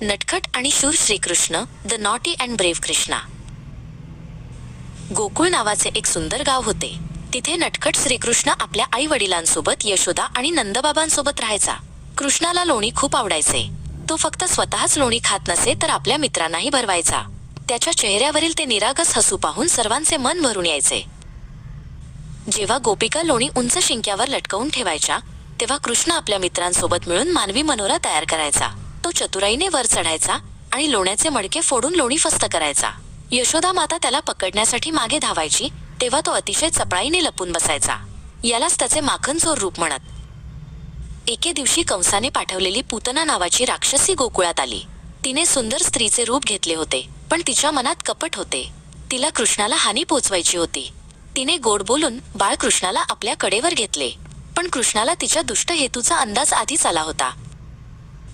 नटखट आणि शूर Shrikrishna, the naughty and brave Krishna. Gokul नावाचे एक सुंदर गाव होते. तिथे नटखट श्रीकृष्ण आपल्या आई वडिलांसोबत, यशोदा आणि नंदबाबांसोबत राहायचा. कृष्णाला लोणी खूप आवडायचे. तो फक्त स्वतःच लोणी खात नसे तर आपल्या मित्रांनाही भरवायचा. त्याच्या चेहऱ्यावरील ते निरागस हसू पाहून सर्वांचे मन भरून यायचे. जेव्हा गोपिका लोणी उंच शिंक्यावर लटकवून ठेवायच्या तेव्हा कृष्ण आपल्या मित्रांसोबत मिळून मानवी मनोरा तयार करायचा. तो चतुराईने वर चढायचा आणि लोण्याचे मडके फोडून लोणी फस्त करायचा. यशोदा माता त्याला पकडण्यासाठी मागे धावायची तेव्हा तो अतिशय चपळाईने लपून बसायचा. यालाच त्याचे माखन चोर रूप म्हणत. एके दिवशी कंसाने पाठवलेली पूतना नावाची राक्षसी गोकुळात आली. तिने सुंदर स्त्रीचे रूप घेतले होते, पण तिच्या मनात कपट होते. तिला कृष्णाला हानी पोचवायची होती. तिने गोड बोलून बाळकृष्णाला आपल्या कडेवर घेतले, पण कृष्णाला तिच्या दुष्ट हेतूचा अंदाज आधीच आला होता.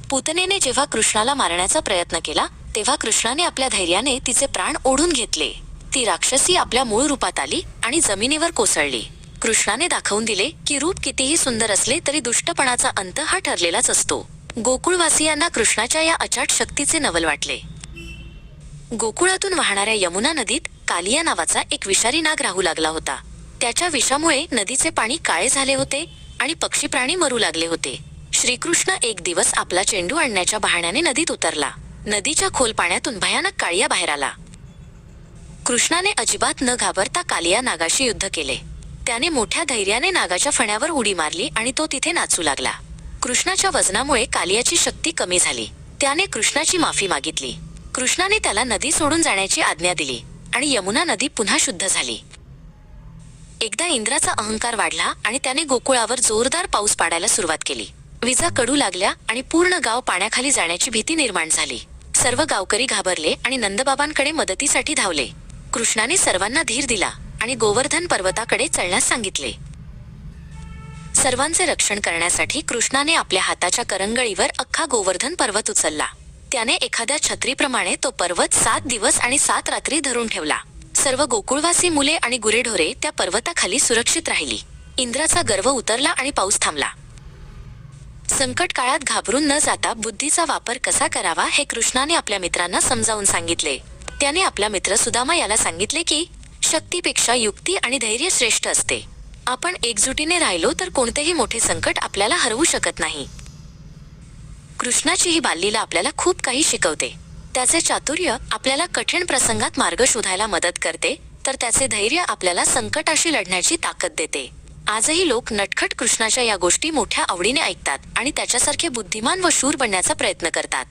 पूतनेने जेव्हा कृष्णाला मारण्याचा प्रयत्न केला तेव्हा कृष्णाने आपल्या धैर्याने तिचे प्राण ओढून घेतले. ती राक्षसी आपल्या मूळ रूपात आली आणि जमिनीवर कोसळली. कृष्णाने दाखवून दिले की रूप कितीही सुंदर असले तरी दुष्टपणाचा अंत हा ठरलेलाच असतो. गोकुळवासियांना कृष्णाच्या या अचाट शक्तीचे नवल वाटले. गोकुळातून वाहणाऱ्या यमुना नदीत कालिया नावाचा एक विषारी नाग राहू लागला होता. त्याच्या विषामुळे नदीचे पाणी काळे झाले होते आणि पक्षी प्राणी मरू लागले होते. श्रीकृष्ण एक दिवस आपला चेंडू आणण्याच्या बहाण्याने नदीत उतरला. नदीच्या खोल पाण्यातून भयानक काळिया बाहेर आला. कृष्णाने अजिबात न घाबरता कालिया नागाशी युद्ध केले. त्याने मोठ्या धैर्याने नागाच्या फण्यावर उडी मारली आणि तो तिथे नाचू लागला. कृष्णाच्या वजनामुळे कालियाची शक्ती कमी झाली. त्याने कृष्णाची माफी मागितली. कृष्णाने त्याला नदी सोडून जाण्याची आज्ञा दिली आणि यमुना नदी पुन्हा शुद्ध झाली. एकदा इंद्राचा अहंकार वाढला आणि त्याने गोकुळावर जोरदार पाऊस पाडायला सुरुवात केली. विजा कडू लागल्या आणि पूर्ण गाव पाण्याखाली जाण्याची भीती निर्माण झाली. सर्व गावकरी घाबरले आणि नंदबाबांकडे मदतीसाठी धावले. कृष्णाने सर्वांना धीर दिला आणि गोवर्धन पर्वताकडे चलण्यास सांगितले. सर्वांचे रक्षण करण्यासाठी कृष्णाने आपल्या हाताच्या करंगळीवर अख्खा गोवर्धन पर्वत उचलला. त्याने एखाद्या छत्रीप्रमाणे तो पर्वत 7 दिवस आणि 7 रात्री धरून ठेवला. सर्व गोकुळवासी मुले आणि गुरेढोरे त्या पर्वताखाली सुरक्षित राहिली. इंद्राचा गर्व उतरला आणि पाऊस थांबला. संकट काळात घाबरून न जाता बुद्धीचा वापर कसा करावा हे कृष्णाने आपल्या मित्रांना समजावून सांगितले. त्याने आपला मित्र सुदामा याला सांगितले की शक्तीपेक्षा युक्ती आणि धैर्य श्रेष्ठ असते. आपण एकजुटीने राहिलो तर कोणतेही मोठे संकट आपल्याला हरवू शकत नाही. कृष्णाची ही बाललीला आपल्याला खूप काही शिकवते. त्याचे चातुर्य आपल्याला कठीण प्रसंगात मार्ग शोधायला मदत करते, तर त्याचे धैर्य आपल्याला संकटाशी लढण्याची ताकद देते. आजही लोक नटखट कृष्णाच्या या गोष्टी मोठ्या आवडीने ऐकतात आणि त्याच्यासारखे बुद्धिमान व शूर बनण्याचा प्रयत्न करतात.